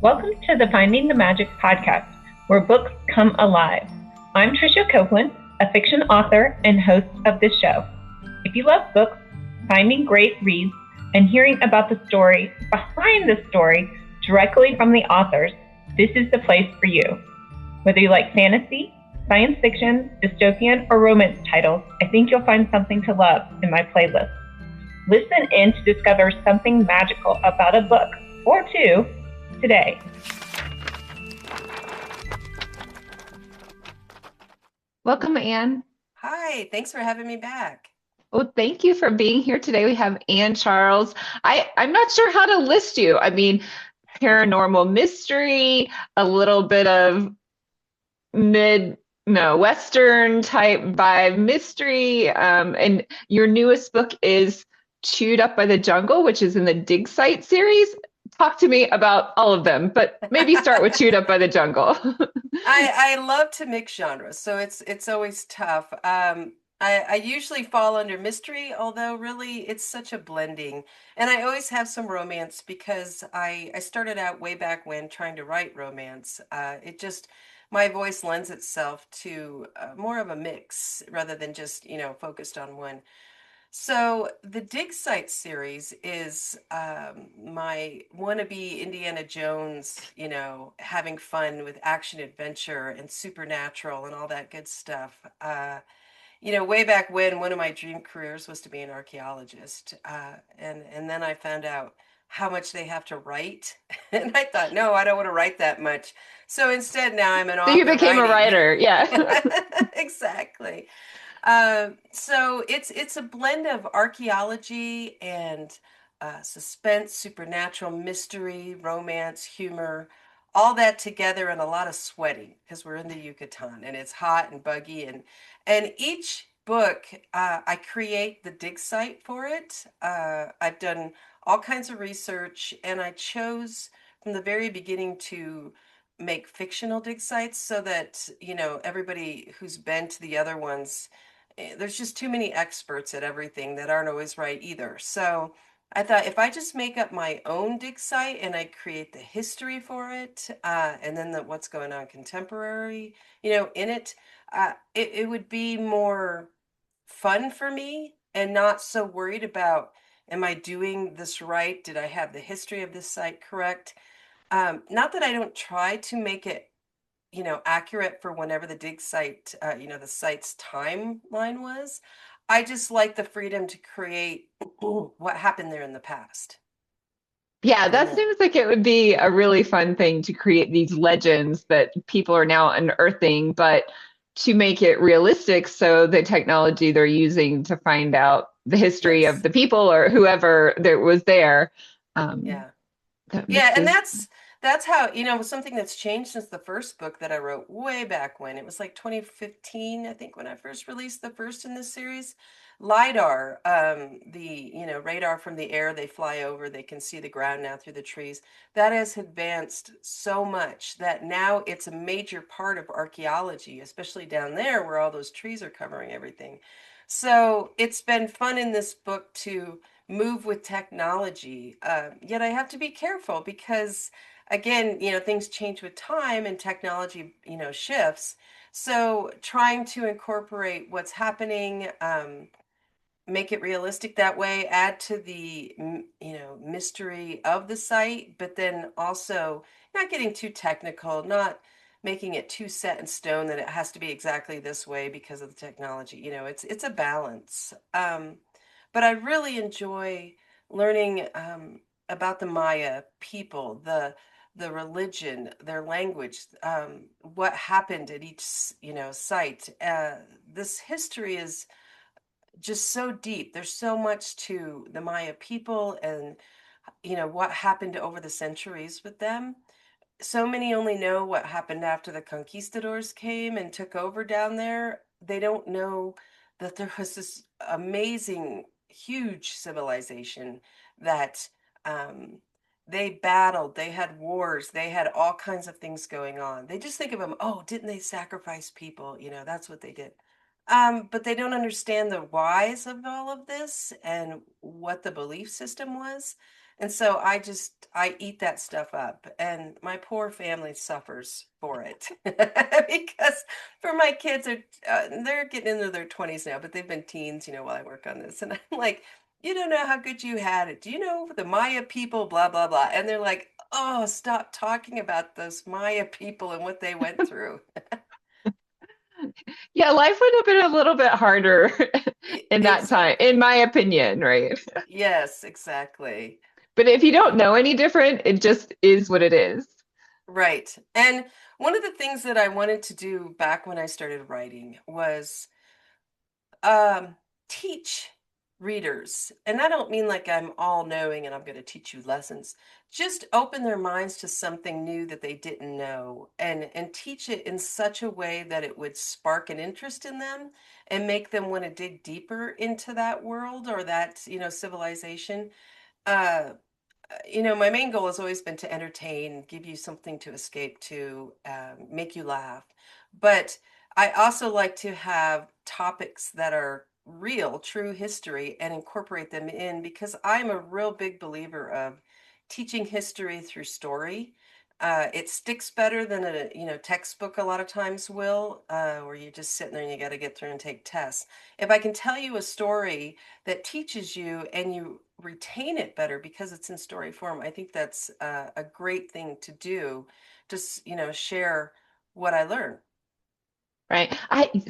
Welcome to the Finding the Magic podcast, where books come alive. I'm Tricia Copeland, a fiction author and host of this show. If you love books, finding great reads, and hearing about the story behind the story directly from the authors, this is the place for you. Whether you like fantasy, science fiction, dystopian, or romance titles, I think you'll find something to love in my playlist. Listen in to discover something magical about a book or two today. Welcome, Anne. Hi, thanks for having me back. Well, thank you for being here today. We have Anne Charles. I'm not sure how to list you. I mean, paranormal mystery, a little bit of Western type vibe mystery. And your newest book is Chewed Up by the Jungle, which is in the Dig Site series. Talk to me about all of them, but maybe start with Chewed Up by the Jungle. I love to mix genres, so it's always tough. I usually fall under mystery, although really it's such a blending. And I always have some romance because I started out way back when trying to write romance. My voice lends itself to more of a mix rather than just, focused on one. So the Dig Site series is my wannabe Indiana Jones, having fun with action adventure and supernatural and all that good stuff. Way back when one of my dream careers was to be an archaeologist, and then I found out how much they have to write, and I thought, no, I don't want to write that much. So instead, now I'm an So you author became a writing. writer, yeah. Exactly. So it's a blend of archaeology and suspense, supernatural, mystery, romance, humor, all that together, and a lot of sweating because we're in the Yucatan and it's hot and buggy. And each book, I create the dig site for it. I've done all kinds of research, and I chose from the very beginning to make fictional dig sites so that everybody who's been to the other ones, there's just too many experts at everything that aren't always right either. So I thought if I just make up my own dig site and I create the history for it, and then what's going on contemporary, in it, it would be more fun for me and not so worried about, am I doing this right? Did I have the history of this site correct? Not that I don't try to make it, accurate for whenever the dig site, the site's timeline was. I just like the freedom to create what happened there in the past. Yeah, And that then, seems like it would be a really fun thing to create these legends that people are now unearthing, but to make it realistic so the technology they're using to find out the history of yes, the people or whoever that was there, um, yeah. that Yeah, and mixes. that's how, something that's changed since the first book that I wrote way back when. It was like 2015, I think, when I first released the first in this series. LiDAR, radar from the air, they fly over, they can see the ground now through the trees. That has advanced so much that now it's a major part of archaeology, especially down there where all those trees are covering everything. So it's been fun in this book to move with technology. Yet I have to be careful because, again, things change with time and technology, shifts. So trying to incorporate what's happening, make it realistic that way, add to the, mystery of the site, but then also not getting too technical, not making it too set in stone that it has to be exactly this way because of the technology. It's a balance. But I really enjoy learning about the Maya people, the religion, their language, what happened at each, site. This history is just so deep. There's so much to the Maya people and, what happened over the centuries with them. So many only know what happened after the conquistadors came and took over down there. They don't know that there was this amazing, huge civilization that um, they battled, they had wars, they had all kinds of things going on. They just think of them, oh, didn't they sacrifice people? That's what they did. But they don't understand the whys of all of this and what the belief system was. And so I eat that stuff up, and my poor family suffers for it because for my kids are they're getting into their 20s now, but they've been teens, while I work on this, and I'm like, you don't know how good you had it. Do you know the Maya people, blah blah blah? And they're like, oh, stop talking about those Maya people and what they went through. Yeah, life would have been a little bit harder in that time, in Exactly. my opinion, right? Yes, exactly. But if you don't know any different, it just is what it is. Right. And one of the things that I wanted to do back when I started writing was um, teach readers. And I don't mean like I'm all knowing and I'm going to teach you lessons. Just open their minds to something new that they didn't know, and teach it in such a way that it would spark an interest in them and make them want to dig deeper into that world or that, civilization. Uh, my main goal has always been to entertain, give you something to escape to, make you laugh. But I also like to have topics that are real, true history and incorporate them in because I'm a real big believer of teaching history through story. It sticks better than a textbook a lot of times will, where you're just sitting there and you got to get through and take tests. If I can tell you a story that teaches you and you retain it better because it's in story form, I think that's a great thing to do. Just, share what I learn. Right.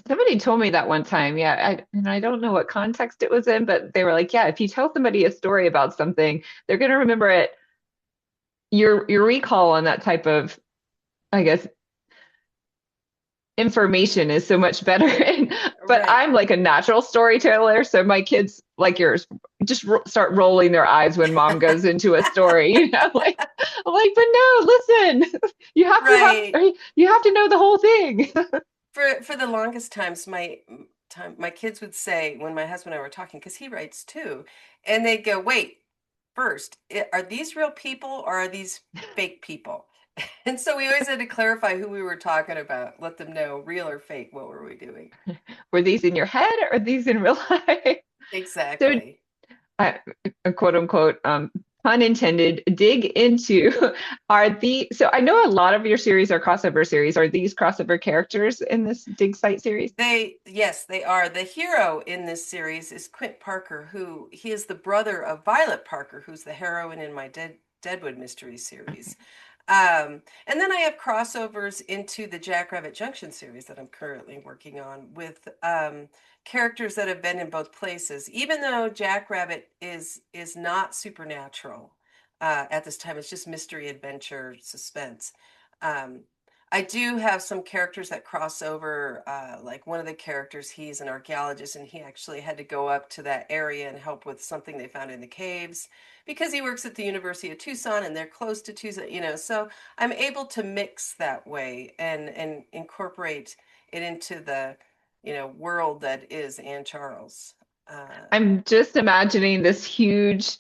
Somebody told me that one time. Yeah, and I don't know what context it was in, but they were like, yeah, if you tell somebody a story about something, they're going to remember it. Your recall on that type of, I guess, information is so much better. But Right. I'm like a natural storyteller, so my kids, like yours, just start rolling their eyes when mom goes into a story. Like I'm like, but no, listen, Right. you have to know the whole thing. For the longest times, my kids would say when my husband and I were talking, because he writes too, and they'd go, "Wait, first, are these real people or are these fake people?" And so we always had to clarify who we were talking about, let them know real or fake. What were we doing? Were these in your head or are these in real life? So Exactly. uh, quote unquote, pun intended, dig into so I know a lot of your series are crossover series. Are these crossover characters in this dig site series? Yes, they are. The hero in this series is Quint Parker, who he is the brother of Violet Parker, who's the heroine in my Deadwood mystery series. And then I have crossovers into the Jackrabbit Junction series that I'm currently working on with characters that have been in both places. Even though Jackrabbit is not supernatural at this time, it's just mystery, adventure, suspense. Um, I do have some characters that cross over. Like one of the characters, he's an archaeologist, and he actually had to go up to that area and help with something they found in the caves because he works at the University of Tucson and they're close to Tucson. So I'm able to mix that way and incorporate it into the, world that is Anne Charles. Uh, I'm just imagining this huge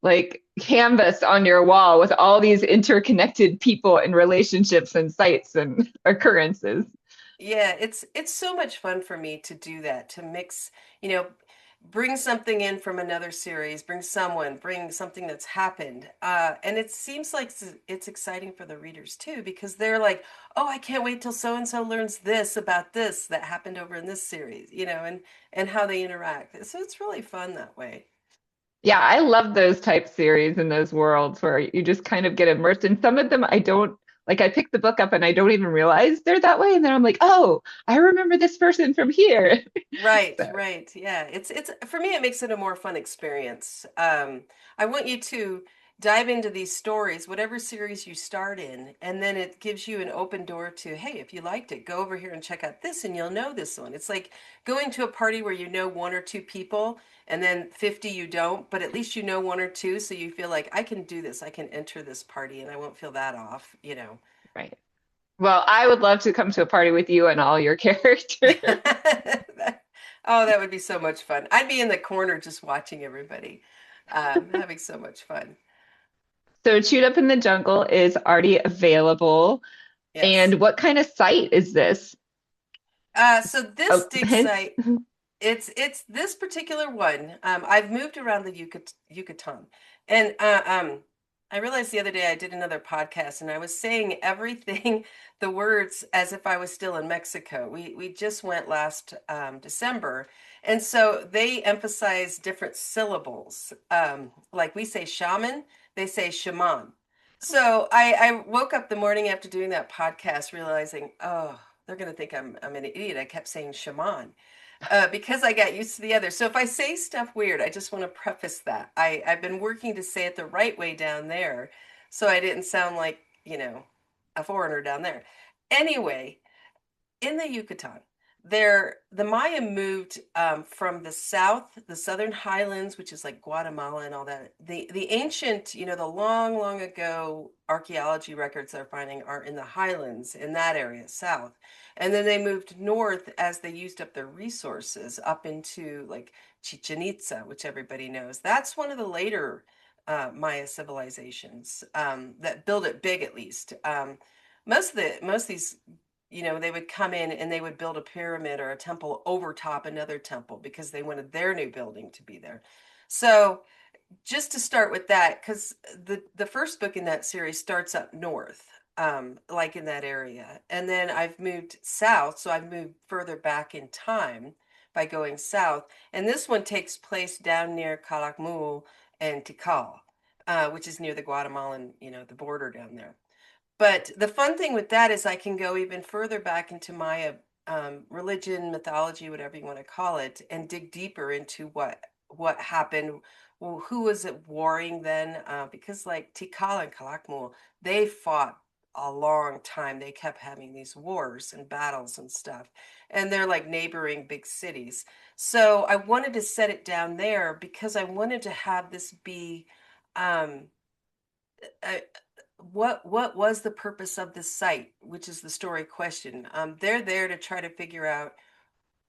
like canvas on your wall with all these interconnected people and relationships and sites and occurrences. Yeah, it's so much fun for me to do that, to mix, you know, bring something in from another series, bring something that's happened. And it seems like it's exciting for the readers too, because they're like, oh, I can't wait till so and so learns this about this that happened over in this series, and how they interact. So it's really fun that way. Yeah, I love those type series and those worlds where you just kind of get immersed. In some of them, I don't like, I pick the book up and I don't even realize they're that way. And then I'm like, oh, I remember this person from here. Right, So right. Yeah. It's for me it makes it a more fun experience. I want you to dive into these stories, whatever series you start in, and then it gives you an open door to, hey, if you liked it, go over here and check out this and you'll know this one. It's like going to a party where you know one or two people and then 50 you don't, but at least you know one or two, so you feel like I can do this. I can enter this party and I won't feel that off. right. Well, I would love to come to a party with you and all your characters. Oh, that would be so much fun. I'd be in the corner just watching everybody, having so much fun. So Chewed Up in the Jungle is already available. Yes. And what kind of site is this? So this Oh, dig hints. site, it's this particular one. I've moved around the Yucatan, And I realized the other day I did another podcast and I was saying everything, the words as if I was still in Mexico. We just went last December, and so they emphasize different syllables. Like we say shaman, they say shaman. So I woke up the morning after doing that podcast realizing, oh, they're gonna think I'm an idiot. I kept saying shaman because I got used to the other. So if I say stuff weird, I just want to preface that. I've been working to say it the right way down there, so I didn't sound like, a foreigner down there. Anyway, in the Yucatan, the Maya moved from the south, the southern highlands, which is like Guatemala and all that. The ancient, the long, long ago archaeology records they're finding are in the highlands in that area, south. And then they moved north as they used up their resources up into like Chichen Itza, which everybody knows. That's one of the later Maya civilizations that built it big, at least. Most of these they would come in and they would build a pyramid or a temple over top another temple because they wanted their new building to be there. So just to start with that, because the first book in that series starts up north, like in that area, and then I've moved south, so I've moved further back in time by going south, and this one takes place down near Calakmul and Tikal, which is near the Guatemalan, the border down there. But the fun thing with that is I can go even further back into Maya religion, mythology, whatever you want to call it, and dig deeper into what happened. Well, who was it warring then? Because like Tikal and Calakmul, they fought a long time. They kept having these wars and battles and stuff, and they're like neighboring big cities. So I wanted to set it down there because I wanted to have this be. Um, a, what was the purpose of this site, which is the story question. They're there to try to figure out.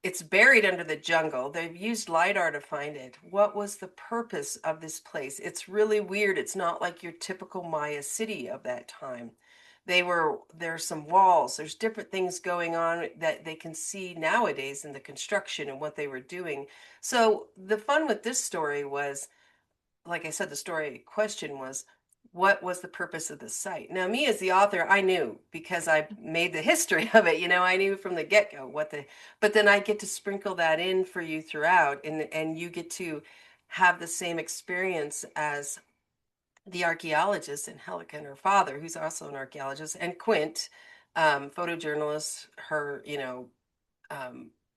It's buried under the jungle. They've used lidar to find it. What was the purpose of this place? It's really weird. It's not like your typical Maya city of that time. There's some walls, there's different things going on that they can see nowadays in the construction and what they were doing. So the fun with this story was, like I said, the story question was, what was the purpose of the site? Now, me as the author, I knew because I made the history of it. I knew from the get-go but then I get to sprinkle that in for you throughout, and you get to have the same experience as the archaeologist and Helican, her father, who's also an archaeologist, and Quint, photojournalist, her,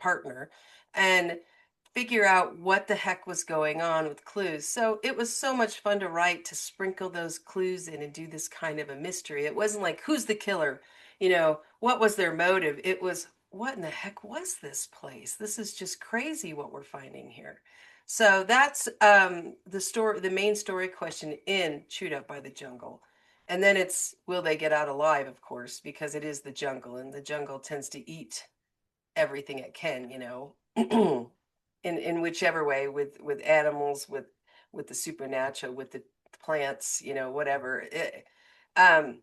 partner, and figure out what the heck was going on with clues. So it was so much fun to write, to sprinkle those clues in and do this kind of a mystery. It wasn't like, who's the killer? What was their motive? It was, what in the heck was this place? This is just crazy what we're finding here. So that's the main story question in Chewed Up by the Jungle. And then it's, will they get out alive, of course, because it is the jungle, and the jungle tends to eat everything it can, in whichever way, with animals, with the supernatural, with the plants, whatever. Um,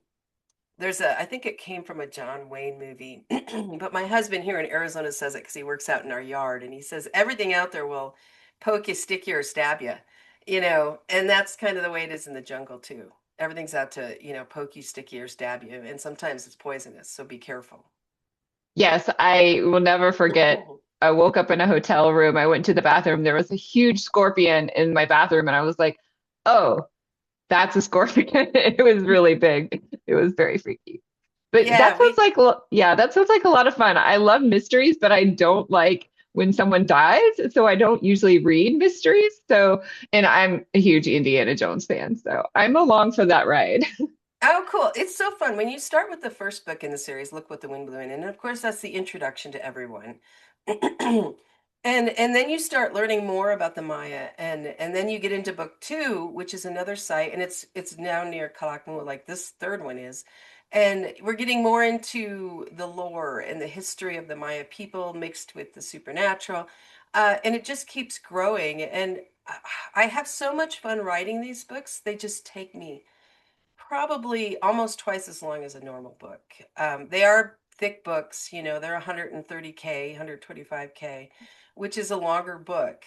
I think it came from a John Wayne movie, but my husband here in Arizona says it because he works out in our yard, and he says everything out there will poke you, stick you, or stab you, and that's kind of the way it is in the jungle too. Everything's out to, poke you, stick you, or stab you, and sometimes it's poisonous, so be careful. Yes, I will never forget. I woke up in a hotel room. I went to the bathroom. There was a huge scorpion in my bathroom, and I was like, "Oh, that's a scorpion." It was really big. It was very freaky. But that Yeah, sounds like, yeah, that sounds like a lot of fun. I love mysteries, but I don't like when someone dies, so I don't usually read mysteries. So, and I'm a huge Indiana Jones fan, so I'm along for that ride. Oh, cool. It's so fun. When you start with the first book in the series, Look What the Wind Blew In, and of course that's the introduction to everyone. And then you start learning more about the Maya, and then you get into book two, which is another site, and it's now near Calakmul, like this third one is. And we're getting more into the lore and the history of the Maya people mixed with the supernatural. And it just keeps growing. And I have so much fun writing these books. They just take me probably almost twice as long as a normal book. They are thick books, they're 130K, 125K, which is a longer book.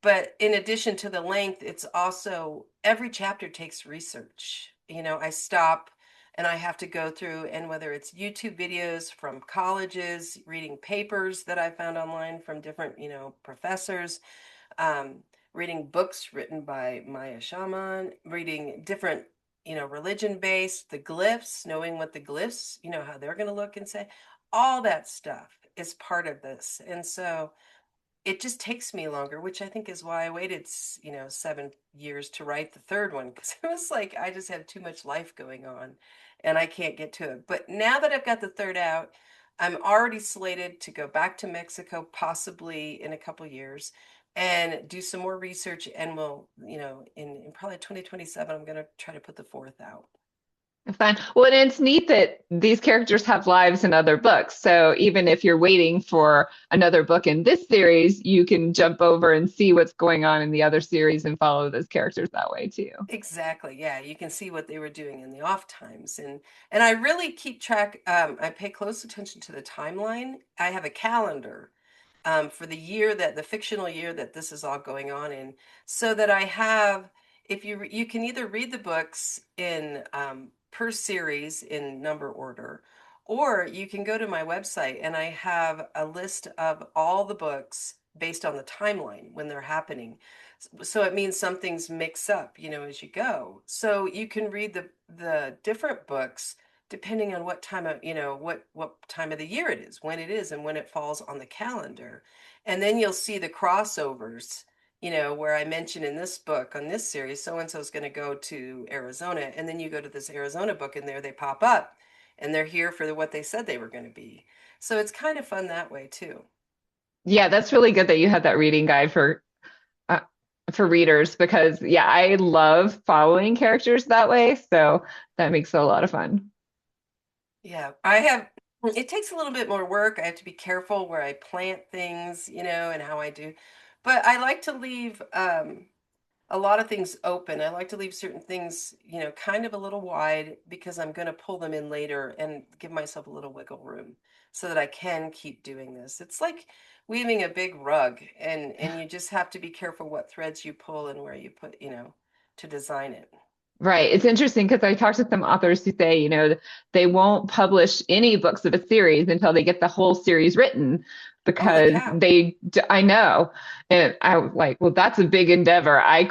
but in addition to the length, it's also every chapter takes research. I stop and I have to go through, and whether it's YouTube videos from colleges, reading papers that I found online from different, professors, um, reading books written by Maya Shaman, reading different, religion based, the glyphs, knowing what the glyphs, how they're going to look and say, all that stuff is part of this. And so it just takes me longer, which I think is why I waited, 7 years to write the third one, because it was like I just have too much life going on and I can't get to it. But now that I've got the third out, I'm already slated to go back to Mexico, possibly in a couple years, and do some more research. And we'll, in probably 2027, I'm going to try to put the fourth out. Fun. Well, and it's neat that these characters have lives in other books. So even if you're waiting for another book in this series, you can jump over and see what's going on in the other series and follow those characters that way too. Exactly. Yeah, you can see what they were doing in the off times, and I really keep track. I pay close attention to the timeline. I have a calendar for the fictional year that this is all going on in, so that I have. If you can either read the books in per series in number order, or you can go to my website and I have a list of all the books based on the timeline when they're happening. So it means some things mix up, as you go. So you can read the different books depending on what time of, what time of the year it is, when it is, and when it falls on the calendar. And then you'll see the crossovers, where I mention in this book, on this series, so and so is going to go to Arizona, and then you go to this Arizona book and there they pop up and they're here for what they said they were going to be. So it's kind of fun that way too. Yeah, that's really good that you had that reading guide uh, for readers because yeah, I love following characters that way. So that makes it a lot of fun. Yeah, it takes a little bit more work. I have to be careful where I plant things, and how I do. But I like to leave a lot of things open. I like to leave certain things, kind of a little wide because I'm going to pull them in later and give myself a little wiggle room so that I can keep doing this. It's like weaving a big rug, and you just have to be careful what threads you pull and where you put, to design it. Right. It's interesting because I talked to some authors who say, they won't publish any books of a series until they get the whole series written Holy because cow. I know. And I was like, well, that's a big endeavor. I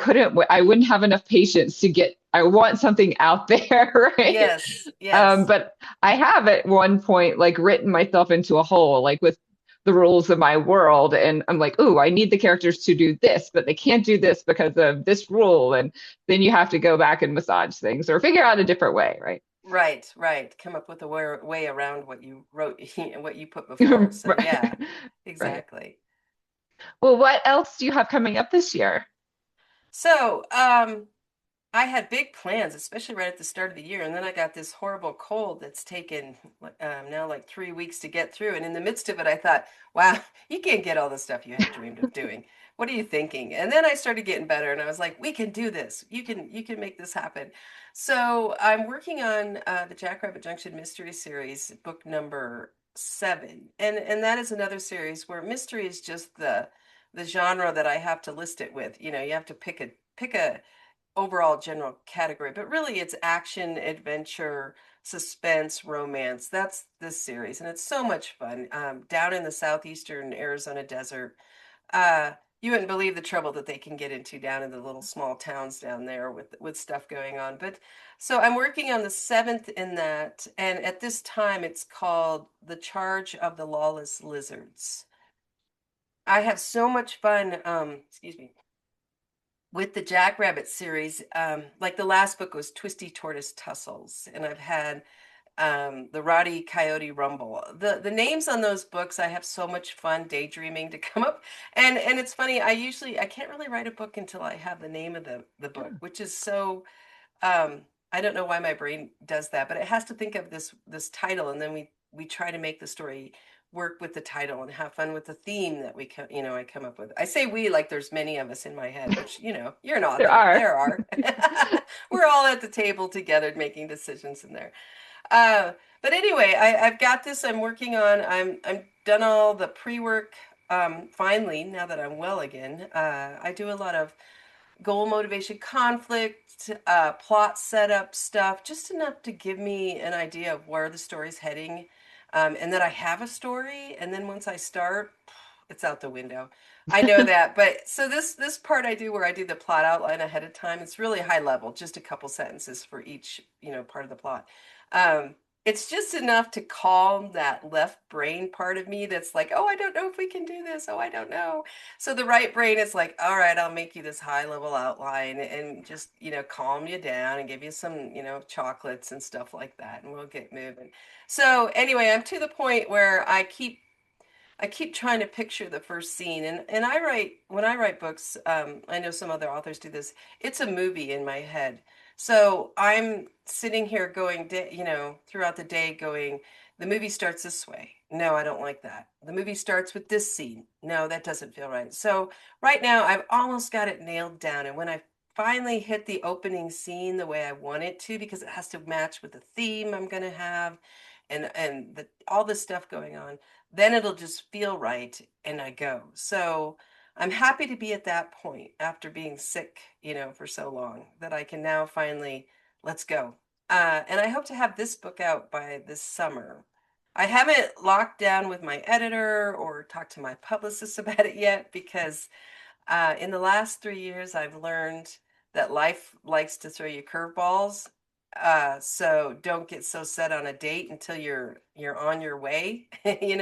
wouldn't have enough patience I want something out there, right? Yes, yes. But I have at one point like written myself into a hole, like with the rules of my world. And I'm like, oh, I need the characters to do this, but they can't do this because of this rule. And then you have to go back and massage things or figure out a different way, right? Right, right. Come up with a way around what you wrote and what you put before. So Right. yeah, Right. exactly. Well, what else do you have coming up this year? So, I had big plans, especially right at the start of the year, and then I got this horrible cold that's taken now like 3 weeks to get through. And in the midst of it, I thought, "Wow, you can't get all the stuff you had dreamed of doing. What are you thinking?" And then I started getting better, and I was like, "We can do this. You can make this happen." So I'm working on the Jackrabbit Junction Mystery Series, book number 7, and that is another series where mystery is just the genre that I have to list it with. You have to pick a overall general category, but really it's action, adventure, suspense, romance. That's this series, and it's so much fun. Down in the southeastern Arizona desert, uh, you wouldn't believe the trouble that they can get into down in the little small towns down there with stuff going on. But so I'm working on the 7th in that, and at this time it's called The Charge of the Lawless Lizards. I have so much fun. Excuse me, with the Jackrabbit series, like the last book was Twisty Tortoise Tussles, and I've had the Roddy Coyote Rumble. The names on those books, I have so much fun daydreaming to come up. And it's funny, I can't really write a book until I have the name of the book, which is so I don't know why my brain does that, but it has to think of this title, and then we try to make the story work with the title and have fun with the theme that I come up with. I say we like there's many of us in my head, which you're an There author. are. There are. We're all at the table together making decisions in there. But anyway, I've got this. I'm working on. I'm done all the pre-work finally, now that I'm well again, I do a lot of goal, motivation, conflict, plot setup stuff, just enough to give me an idea of where the story's heading, and that I have a story. And then once I start, it's out the window. I know that, but so this part I do where I do the plot outline ahead of time. It's really high level, just a couple sentences for each, part of the plot. Um, it's just enough to calm that left brain part of me that's like, oh, I don't know if we can do this. Oh, I don't know. So the right brain is like, all right, I'll make you this high level outline and just, calm you down and give you some, chocolates and stuff like that, and we'll get moving. So anyway, I'm to the point where I keep trying to picture the first scene, and I write when I write books. I know some other authors do this. It's a movie in my head, so I'm sitting here going, throughout the day, going, the movie starts this way. No, I don't like that. The movie starts with this scene. No, that doesn't feel right. So right now, I've almost got it nailed down, and when I finally hit the opening scene the way I want it to, because it has to match with the theme I'm going to have, and all this stuff going on, then it'll just feel right and I go. So I'm happy to be at that point after being sick, for so long, that I can now finally let's go. And I hope to have this book out by this summer. I haven't locked down with my editor or talked to my publicist about it yet because in the last 3 years, I've learned that life likes to throw you curveballs. So don't get so set on a date until you're on your way,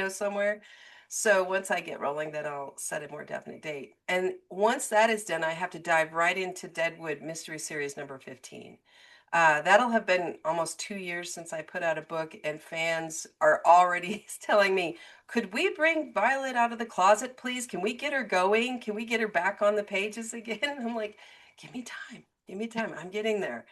somewhere. So once I get rolling, then I'll set a more definite date. And once that is done, I have to dive right into Deadwood Mystery Series number 15. That'll have been almost 2 years since I put out a book, and fans are already telling me, could we bring Violet out of the closet, please? Can we get her going? Can we get her back on the pages again? I'm like, give me time. Give me time. I'm getting there.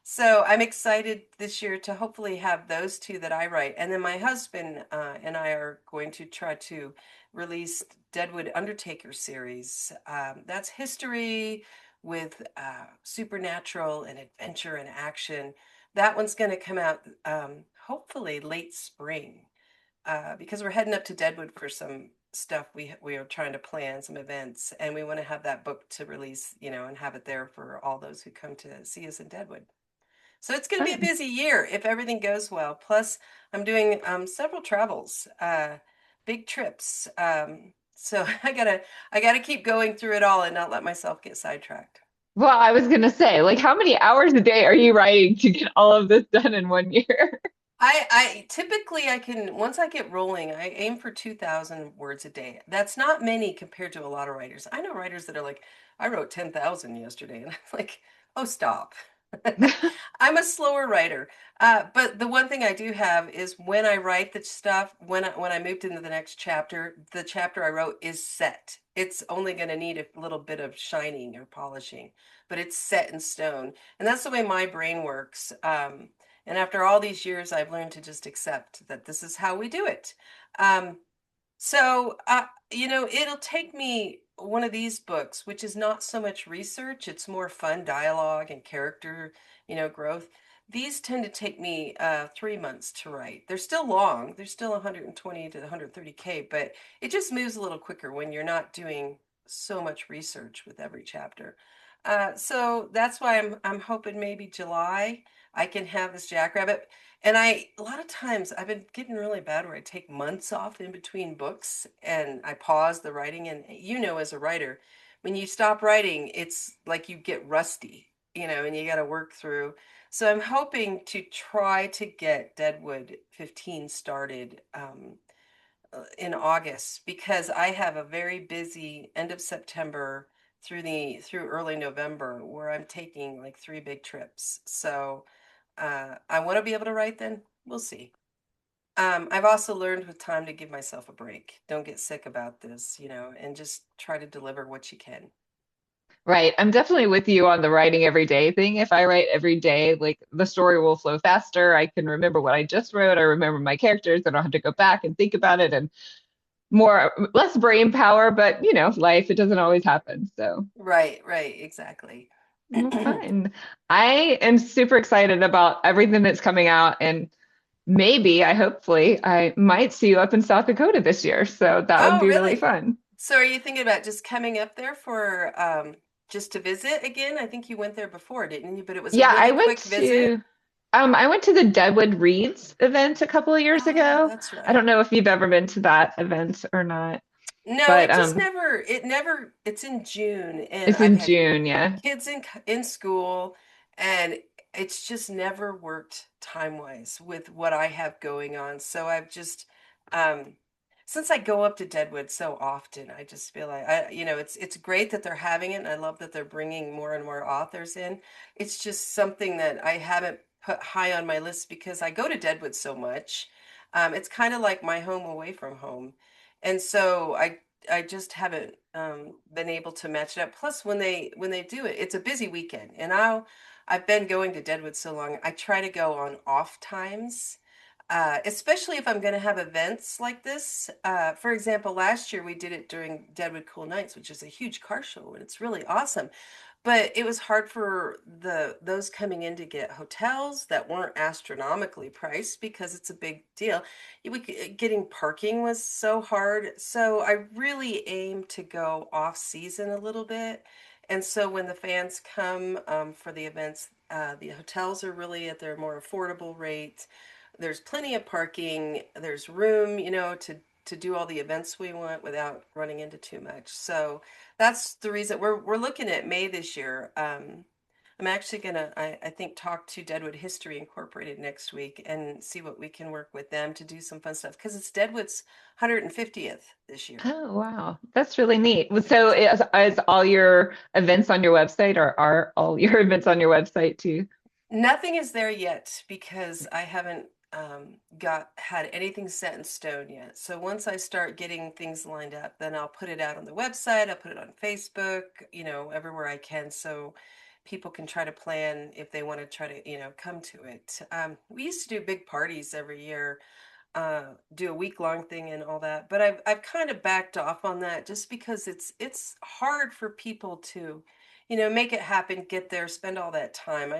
So I'm excited this year to hopefully have those two that I write. And then my husband and I are going to try to release Deadwood Undertaker series. That's history with supernatural and adventure and action. That one's going to come out hopefully late spring because we're heading up to Deadwood for some stuff we are trying to plan some events, and we want to have that book to release, and have it there for all those who come to see us in Deadwood. So it's going to be a Fun. busy year if everything goes well. Plus, I'm doing several travels, big trips. So I gotta keep going through it all and not let myself get sidetracked. Well, I was gonna say, like, how many hours a day are you writing to get all of this done in 1 year? I typically I can once I get rolling, I aim for 2,000 words a day. That's not many compared to a lot of writers. I know writers that are like, I wrote 10,000 yesterday, and I'm like, oh, stop. I'm a slower writer. But the one thing I do have is when I write the stuff, when I moved into the next chapter, the chapter I wrote is set. It's only going to need a little bit of shining or polishing, but it's set in stone. And that's the way my brain works. And after all these years, I've learned to just accept that this is how we do it. Um, it'll take me one of these books, which is not so much research, it's more fun dialogue and character, growth. These tend to take me 3 months to write. They're still long, they're still 120 to 130K, but it just moves a little quicker when you're not doing so much research with every chapter. So that's why I'm hoping maybe July I can have this jackrabbit. And a lot of times I've been getting really bad where I take months off in between books and I pause the writing. And as a writer, when you stop writing, it's like you get rusty, and you got to work through. So I'm hoping to try to get Deadwood 15 started in August because I have a very busy end of September through early November where I'm taking like three big trips. So I want to be able to write then. We'll see. I've also learned with time to give myself a break. Don't get sick about this, and just try to deliver what you can. Right. I'm definitely with you on the writing every day thing. If I write every day, like the story will flow faster. I can remember what I just wrote. I remember my characters. I don't have to go back and think about it and less brain power, but life, it doesn't always happen. So, Right, right, exactly. well, fun. I am super excited about everything that's coming out. And maybe I might see you up in South Dakota this year. So that would Oh, be really really? fun. So are you thinking about just coming up there for just to visit again? I think you went there before, didn't you? But it was a Yeah, really quick visit. I went to the Deadwood Reads event a couple of years Oh, ago. that's I don't right. know if you've ever been to that event or not, No, but it's in June and it's I've in had June, yeah. kids in school, and it's just never worked time-wise with what I have going on. So I've just um since I go up to Deadwood so often, I just feel like it's great that they're having it, and I love that they're bringing more and more authors in. It's just something that I haven't put high on my list because I go to Deadwood so much. It's kind of like my home away from home. And so I just haven't been able to match it up. Plus, when they do it, it's a busy weekend, and I've been going to Deadwood so long. I try to go on off times, especially if I'm going to have events like this. For example, last year we did it during Deadwood Cool Nights, which is a huge car show, and it's really awesome. But it was hard for those coming in to get hotels that weren't astronomically priced because it's a big deal. Getting parking was so hard. So I really aim to go off season a little bit. And so when the fans come for the events, the hotels are really at their more affordable rate. There's plenty of parking. There's room, to do all the events we want without running into too much. So that's the reason we're looking at May this year. I'm actually gonna, I think, talk to Deadwood History Incorporated next week and see what we can work with them to do some fun stuff because it's Deadwood's 150th this year. Oh, wow. That's really neat. So is all your events on your website or are all your events on your website too? Nothing is there yet because I haven't got had anything set in stone yet. So once I start getting things lined up, then I'll put it out on the website. I'll put it on Facebook, everywhere I can, so people can try to plan if they want to try to, come to it. We used to do big parties every year, do a week-long thing and all that, but I've kind of backed off on that just because it's hard for people to, make it happen, get there, spend all that time.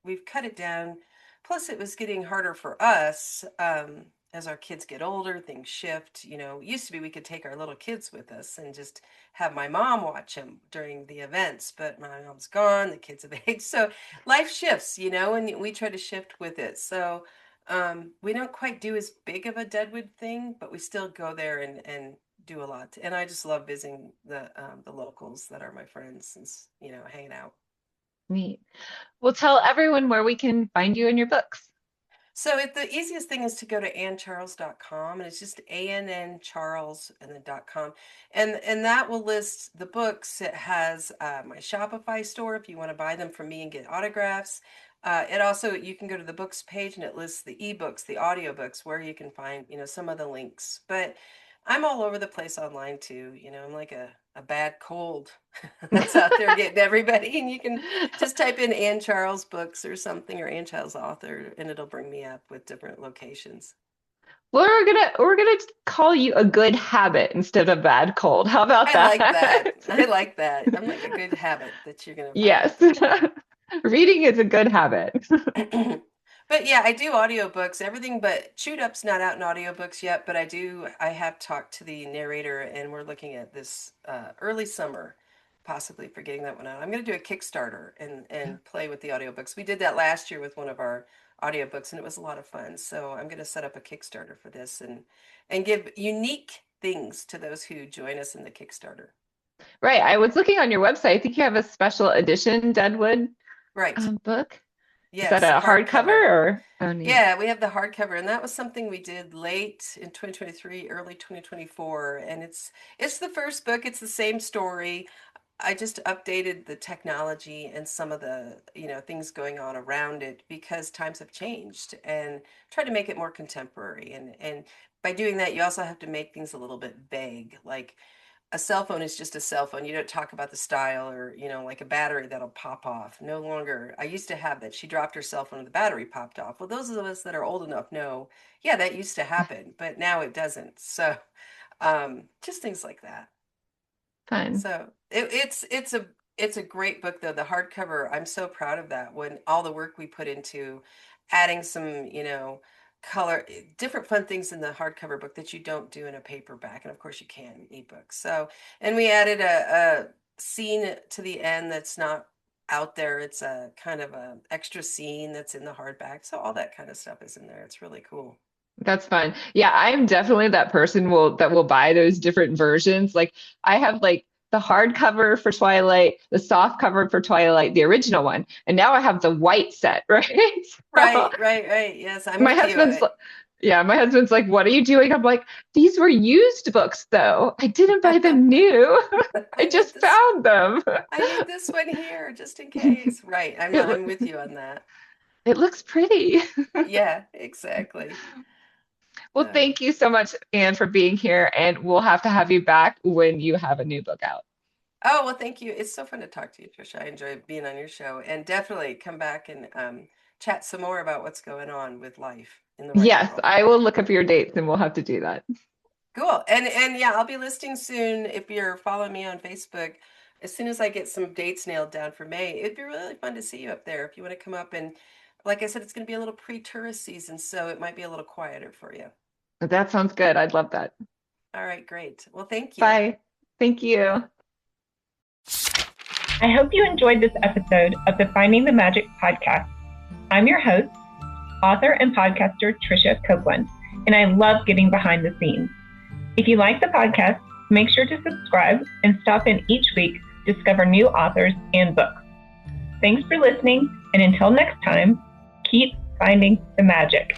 We've cut it down. Plus, it was getting harder for us as our kids get older, things shift. It used to be we could take our little kids with us and just have my mom watch them during the events, but my mom's gone, the kids have aged, so life shifts, and we try to shift with it. So we don't quite do as big of a Deadwood thing, but we still go there and do a lot. And I just love visiting the locals that are my friends and hanging out. Neat. Well, tell everyone where we can find you in your books. So the easiest thing is to go to anncharles.com, and it's just ANN Charles and then .com. And that will list the books. It has my Shopify store if you want to buy them from me and get autographs. It also, you can go to the books page and it lists the ebooks, the audiobooks, where you can find, some of the links. But I'm all over the place online too. I'm like a bad cold that's out there getting everybody. And you can just type in Ann Charles books or something, or Ann Charles author, and it'll bring me up with different locations. We're gonna call you a good habit instead of bad cold. How about I like that? that. I like that. I'm like a good habit that you're going to find Yes. out there. Reading is a good habit. But yeah, I do audiobooks, everything but Chewed Up's not out in audiobooks yet, but I have talked to the narrator and we're looking at this early summer, possibly for getting that one out. I'm going to do a Kickstarter and play with the audiobooks. We did that last year with one of our audiobooks and it was a lot of fun. So I'm going to set up a Kickstarter for this and give unique things to those who join us in the Kickstarter. Right. I was looking on your website. I think you have a special edition Deadwood Right. book. Is that Yes, a hardcover hardcover. or oh neat. Yeah, we have the hardcover, and that was something we did late in 2023, early 2024, and it's the first book. It's the same story. I just updated the technology and some of the, things going on around it because times have changed and try to make it more contemporary. And by doing that, you also have to make things a little bit vague. Like a cell phone is just a cell phone. You don't talk about the style or, like a battery that'll pop off. No longer. I used to have that. She dropped her cell phone and the battery popped off. Well, those of us that are old enough know, yeah, that used to happen, but now it doesn't. So, just things like that. Fun. So it's a great book though. The hardcover, I'm so proud of that. When all the work we put into adding some, color, different fun things in the hardcover book that you don't do in a paperback. And of course you can in ebook. So, and we added a scene to the end that's not out there. It's a kind of a extra scene that's in the hardback. So all that kind of stuff is in there. It's really cool. That's fun. Yeah, I'm definitely that person that will buy those different versions. Like I have like the hardcover for Twilight, the soft cover for Twilight, the original one, and now I have the white set, right? So Right. Yes, I'm my with you. husband's yeah, my husband's like, "What are you doing?" I'm like, "These were used books though. I didn't buy them new. I I need just this. found them." I need this one here just in case. Right. It I'm with you on that. it looks pretty. Yeah, exactly. Well, Uh, thank you so much, Anne, for being here, and we'll have to have you back when you have a new book out. oh, well, thank you. It's so fun to talk to you, Trisha. I enjoy being on your show, and definitely come back and chat some more about what's going on with life in the writing Yes, world. I will look up your dates and we'll have to do that. Cool. And yeah, I'll be listing soon if you're following me on Facebook. As soon as I get some dates nailed down for May, it'd be really fun to see you up there if you want to come up. And like I said, it's going to be a little pre-tourist season, so it might be a little quieter for you. That sounds good. I'd love that. All right, great. Well, thank you. Bye. Thank you. I hope you enjoyed this episode of the Finding the Magic podcast. I'm your host, author and podcaster Trisha Copeland, and I love getting behind the scenes. If you like the podcast, make sure to subscribe and stop in each week to discover new authors and books. Thanks for listening, and until next time, keep finding the magic.